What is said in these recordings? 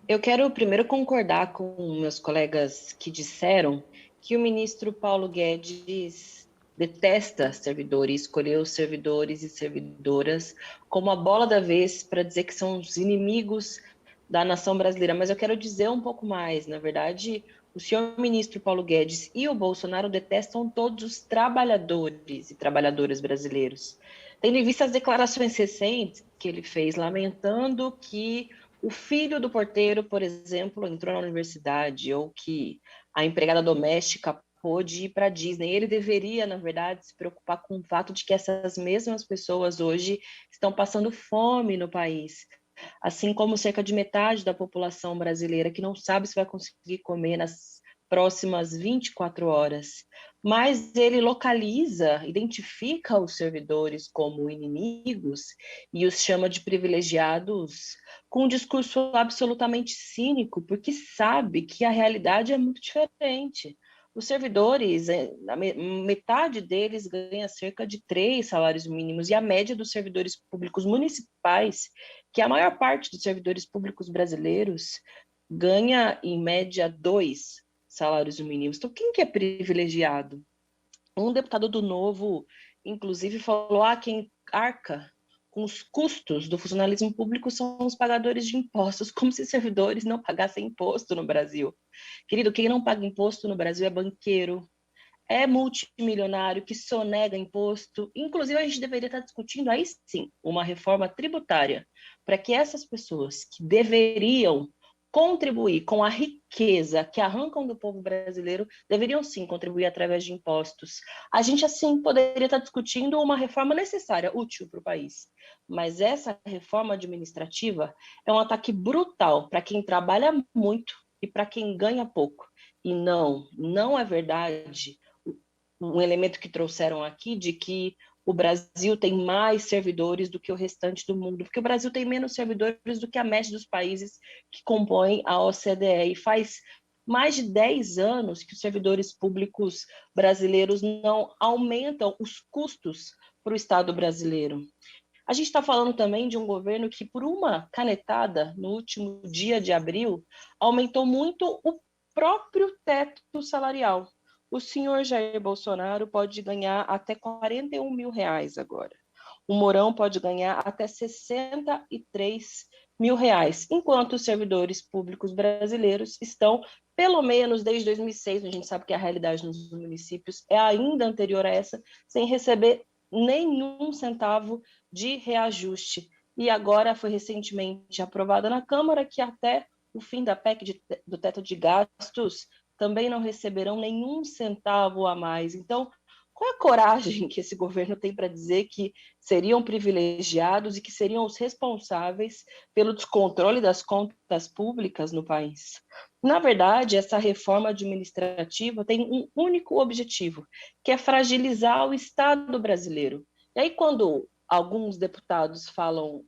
Eu quero primeiro concordar com meus colegas que disseram que o ministro Paulo Guedes detesta servidores, escolheu servidores e servidoras como a bola da vez para dizer que são os inimigos da nação brasileira. Mas eu quero dizer um pouco mais. Na verdade, o senhor ministro Paulo Guedes e o Bolsonaro detestam todos os trabalhadores e trabalhadoras brasileiros. Tendo em vista as declarações recentes que ele fez, lamentando que o filho do porteiro, por exemplo, entrou na universidade, ou que a empregada doméstica pôde ir para a Disney. Ele deveria, na verdade, se preocupar com o fato de que essas mesmas pessoas hoje estão passando fome no país, assim como cerca de metade da população brasileira que não sabe se vai conseguir comer nas próximas 24 horas. Mas ele localiza, identifica os servidores como inimigos e os chama de privilegiados com um discurso absolutamente cínico, porque sabe que a realidade é muito diferente. Os servidores, metade deles ganha cerca de 3 salários mínimos, e a média dos servidores públicos municipais, que é a maior parte dos servidores públicos brasileiros, ganha, em média, 2 salários mínimos. Então, quem que é privilegiado? Um deputado do Novo, inclusive, falou: quem arca com os custos do funcionalismo público são os pagadores de impostos, como se servidores não pagassem imposto no Brasil. Querido, quem não paga imposto no Brasil é banqueiro, é multimilionário que sonega imposto. Inclusive, a gente deveria estar discutindo aí sim uma reforma tributária para que essas pessoas que deveriam contribuir com a riqueza que arrancam do povo brasileiro, deveriam sim contribuir através de impostos. A gente, assim, poderia estar discutindo uma reforma necessária, útil para o país. Mas essa reforma administrativa é um ataque brutal para quem trabalha muito e para quem ganha pouco. E não é verdade um elemento que trouxeram aqui de que o Brasil tem mais servidores do que o restante do mundo, porque o Brasil tem menos servidores do que a média dos países que compõem a OCDE, e faz mais de 10 anos que os servidores públicos brasileiros não aumentam os custos para o Estado brasileiro. A gente está falando também de um governo que, por uma canetada, no último dia de abril, aumentou muito o próprio teto salarial. O senhor Jair Bolsonaro pode ganhar até R$ 41.000 agora. O Mourão pode ganhar até R$ 63.000, enquanto os servidores públicos brasileiros estão, pelo menos desde 2006, a gente sabe que a realidade nos municípios é ainda anterior a essa, sem receber nenhum centavo de reajuste. E agora foi recentemente aprovada na Câmara que até o fim da PEC do teto de gastos também não receberão nenhum centavo a mais. Então, qual é a coragem que esse governo tem para dizer que seriam privilegiados e que seriam os responsáveis pelo descontrole das contas públicas no país? Na verdade, essa reforma administrativa tem um único objetivo, que é fragilizar o Estado brasileiro. E aí, quando alguns deputados falam,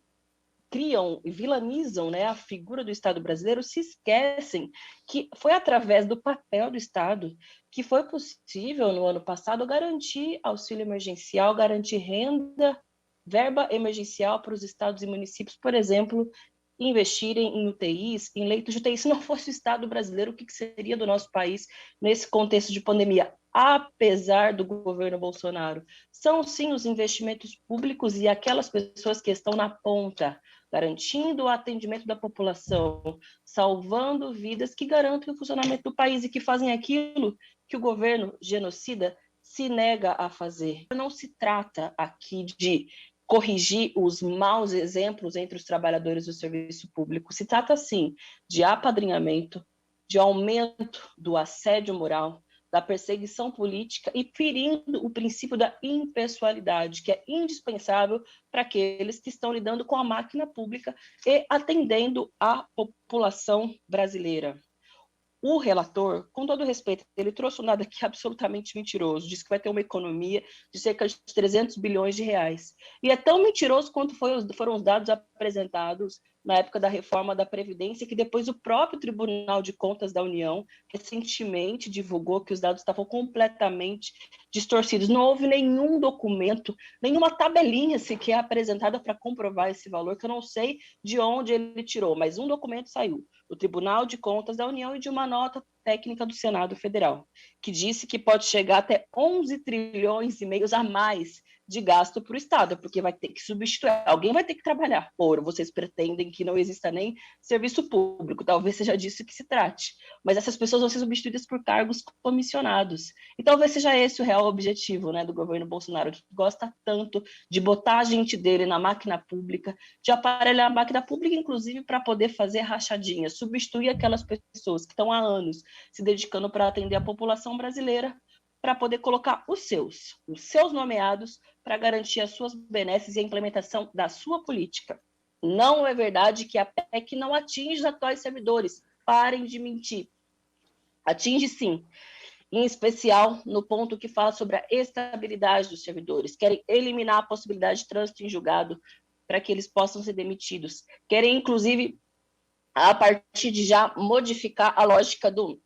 criam e vilanizam, né, a figura do Estado brasileiro, se esquecem que foi através do papel do Estado que foi possível, no ano passado, garantir auxílio emergencial, garantir renda, verba emergencial para os estados e municípios, por exemplo, investirem em UTIs, em leitos de UTI. Se não fosse o Estado brasileiro, o que seria do nosso país nesse contexto de pandemia? Apesar do governo Bolsonaro, são sim os investimentos públicos e aquelas pessoas que estão na ponta, garantindo o atendimento da população, salvando vidas, que garantem o funcionamento do país e que fazem aquilo que o governo genocida se nega a fazer. Não se trata aqui de corrigir os maus exemplos entre os trabalhadores do serviço público. Se trata, sim, de apadrinhamento, de aumento do assédio moral, da perseguição política e ferindo o princípio da impessoalidade, que é indispensável para aqueles que estão lidando com a máquina pública e atendendo a população brasileira. O relator, com todo respeito, ele trouxe um dado aqui absolutamente mentiroso, disse que vai ter uma economia de cerca de 300 bilhões de reais. E é tão mentiroso quanto foram os dados apresentados na época da reforma da Previdência, que depois o próprio Tribunal de Contas da União recentemente divulgou que os dados estavam completamente distorcidos. Não houve nenhum documento, nenhuma tabelinha sequer apresentada para comprovar esse valor, que eu não sei de onde ele tirou, mas um documento saiu do Tribunal de Contas da União e de uma nota técnica do Senado Federal, que disse que pode chegar até 11 trilhões e meio a mais de gasto para o Estado, porque vai ter que substituir, alguém vai ter que trabalhar. Ou vocês pretendem que não exista nem serviço público, talvez seja disso que se trate, mas essas pessoas vão ser substituídas por cargos comissionados. E talvez seja esse o real objetivo, né, do governo Bolsonaro, que gosta tanto de botar a gente dele na máquina pública, de aparelhar a máquina pública, inclusive para poder fazer rachadinhas, substituir aquelas pessoas que estão há anos se dedicando para atender a população brasileira, para poder colocar os seus nomeados, para garantir as suas benesses e a implementação da sua política. Não é verdade que a PEC não atinge os atuais servidores. Parem de mentir. Atinge sim, em especial no ponto que fala sobre a estabilidade dos servidores. Querem eliminar a possibilidade de trânsito em julgado para que eles possam ser demitidos. Querem, inclusive, a partir de já modificar a lógica do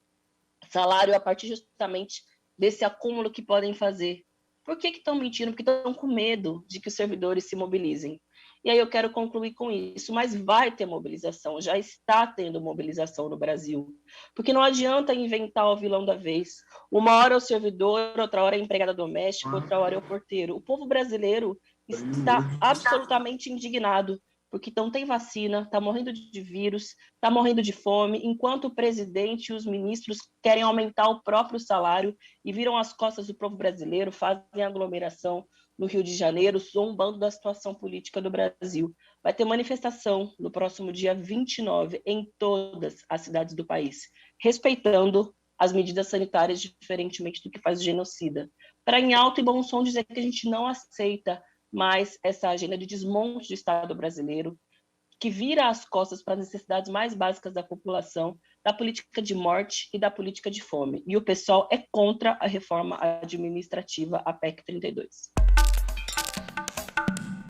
salário a partir justamente desse acúmulo que podem fazer. Por que estão mentindo? Porque estão com medo de que os servidores se mobilizem. E aí eu quero concluir com isso, mas vai ter mobilização, já está tendo mobilização no Brasil. Porque não adianta inventar o vilão da vez. Uma hora é o servidor, outra hora é a empregada doméstica, outra hora é o porteiro. O povo brasileiro está absolutamente indignado, porque não tem vacina, está morrendo de vírus, está morrendo de fome, enquanto o presidente e os ministros querem aumentar o próprio salário e viram as costas do povo brasileiro, fazem aglomeração no Rio de Janeiro, zombando da situação política do Brasil. Vai ter manifestação no próximo dia 29 em todas as cidades do país, respeitando as medidas sanitárias, diferentemente do que faz o genocida. Para, em alto e bom som, dizer que a gente não aceita mais essa agenda de desmonte do Estado brasileiro, que vira as costas para as necessidades mais básicas da população, da política de morte e da política de fome. E o pessoal é contra a reforma administrativa, a PEC 32.